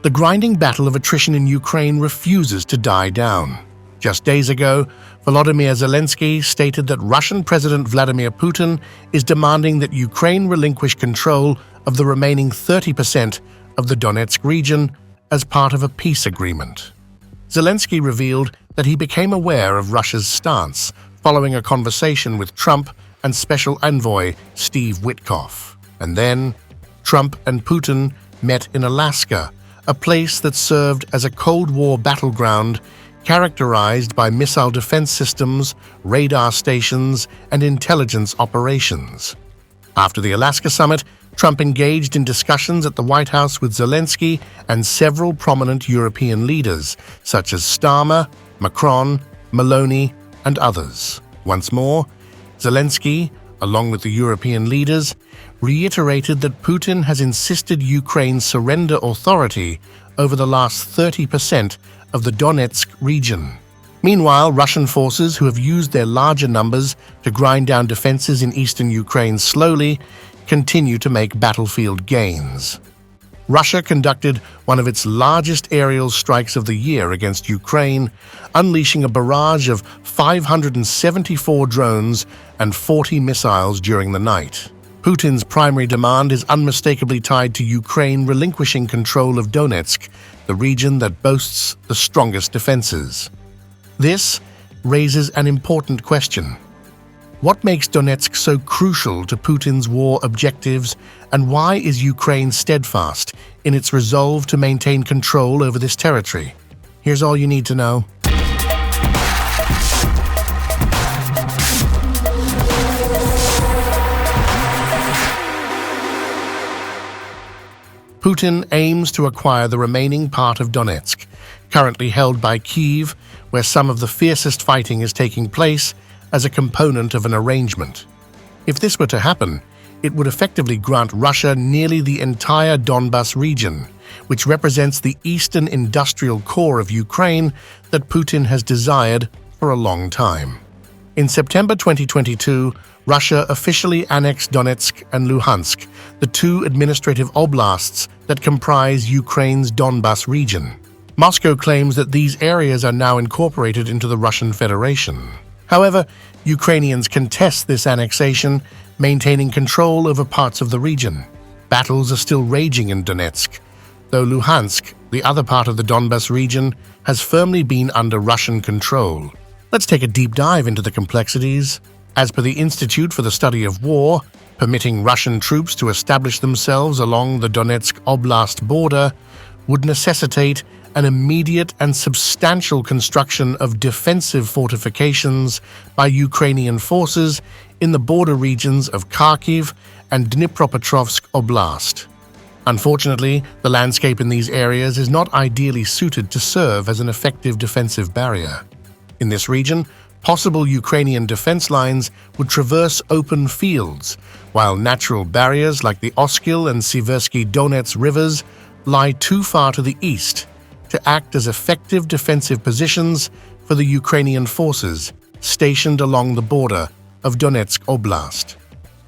The grinding battle of attrition in Ukraine refuses to die down. Just days ago, Volodymyr Zelensky stated that Russian President Vladimir Putin is demanding that Ukraine relinquish control of the remaining 30% of the Donetsk region as part of a peace agreement. Zelensky revealed that he became aware of Russia's stance following a conversation with Trump and Special Envoy Steve Witkoff. And then, Trump and Putin met in Alaska, a place that served as a Cold War battleground characterized by missile defense systems, radar stations, and intelligence operations. After the Alaska summit, Trump engaged in discussions at the White House with Zelensky and several prominent European leaders, such as Starmer, Macron, Meloni, and others. Once more, Zelensky, along with the European leaders, reiterated that Putin has insisted Ukraine surrender authority over the last 30% of the Donetsk region. Meanwhile, Russian forces, who have used their larger numbers to grind down defenses in eastern Ukraine slowly, continue to make battlefield gains. Russia conducted one of its largest aerial strikes of the year against Ukraine, unleashing a barrage of 574 drones and 40 missiles during the night. Putin's primary demand is unmistakably tied to Ukraine relinquishing control of Donetsk, the region that boasts the strongest defenses. This raises an important question. What makes Donetsk so crucial to Putin's war objectives, and why is Ukraine steadfast in its resolve to maintain control over this territory? Here's all you need to know. Putin aims to acquire the remaining part of Donetsk, currently held by Kyiv, where some of the fiercest fighting is taking place, as a component of an arrangement. If this were to happen, it would effectively grant Russia nearly the entire Donbas region, which represents the eastern industrial core of Ukraine that Putin has desired for a long time. In September 2022, Russia officially annexed Donetsk and Luhansk, the two administrative oblasts that comprise Ukraine's Donbas region. Moscow claims that these areas are now incorporated into the Russian Federation. However, Ukrainians contest this annexation, maintaining control over parts of the region. Battles are still raging in Donetsk, though Luhansk, the other part of the Donbas region, has firmly been under Russian control. Let's take a deep dive into the complexities. As per the Institute for the Study of War, permitting Russian troops to establish themselves along the Donetsk Oblast border would necessitate an immediate and substantial construction of defensive fortifications by Ukrainian forces in the border regions of Kharkiv and Dnipropetrovsk Oblast. Unfortunately, the landscape in these areas is not ideally suited to serve as an effective defensive barrier. In this region, possible Ukrainian defense lines would traverse open fields, while natural barriers like the Oskil and Siversky Donets rivers lie too far to the east to act as effective defensive positions for the Ukrainian forces stationed along the border of Donetsk Oblast.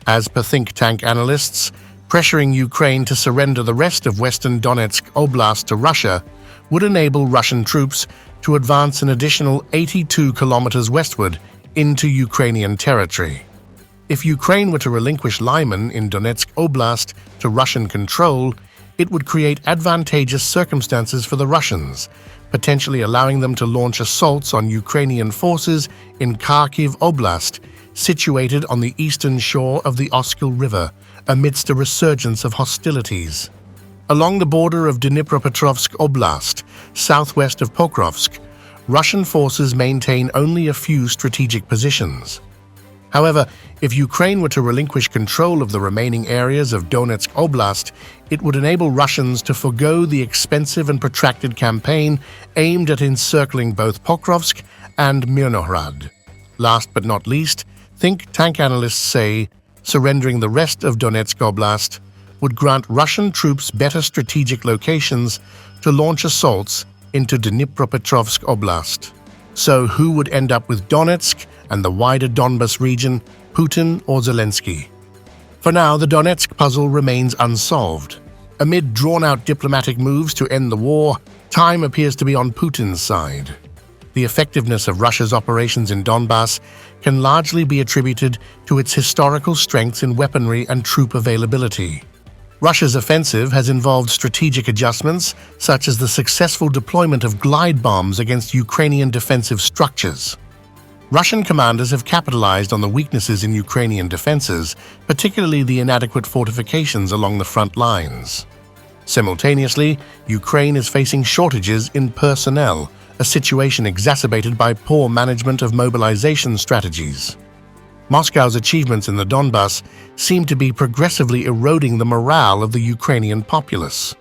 As per think tank analysts, pressuring Ukraine to surrender the rest of western Donetsk Oblast to Russia would enable Russian troops to advance an additional 82 kilometers westward into Ukrainian territory. If Ukraine were to relinquish Lyman in Donetsk Oblast to Russian control, it would create advantageous circumstances for the Russians, potentially allowing them to launch assaults on Ukrainian forces in Kharkiv Oblast, situated on the eastern shore of the Oskil River, amidst a resurgence of hostilities. Along the border of Dnipropetrovsk Oblast, southwest of Pokrovsk, Russian forces maintain only a few strategic positions. However, if Ukraine were to relinquish control of the remaining areas of Donetsk Oblast, it would enable Russians to forego the expensive and protracted campaign aimed at encircling both Pokrovsk and Mirnohrad. Last but not least, think tank analysts say surrendering the rest of Donetsk Oblast would grant Russian troops better strategic locations to launch assaults into Dnipropetrovsk Oblast. So who would end up with Donetsk and the wider Donbas region, Putin or Zelensky? For now, the Donetsk puzzle remains unsolved. Amid drawn-out diplomatic moves to end the war, time appears to be on Putin's side. The effectiveness of Russia's operations in Donbass can largely be attributed to its historical strengths in weaponry and troop availability. Russia's offensive has involved strategic adjustments, such as the successful deployment of glide bombs against Ukrainian defensive structures. Russian commanders have capitalized on the weaknesses in Ukrainian defenses, particularly the inadequate fortifications along the front lines. Simultaneously, Ukraine is facing shortages in personnel, a situation exacerbated by poor management of mobilization strategies. Moscow's achievements in the Donbass seem to be progressively eroding the morale of the Ukrainian populace.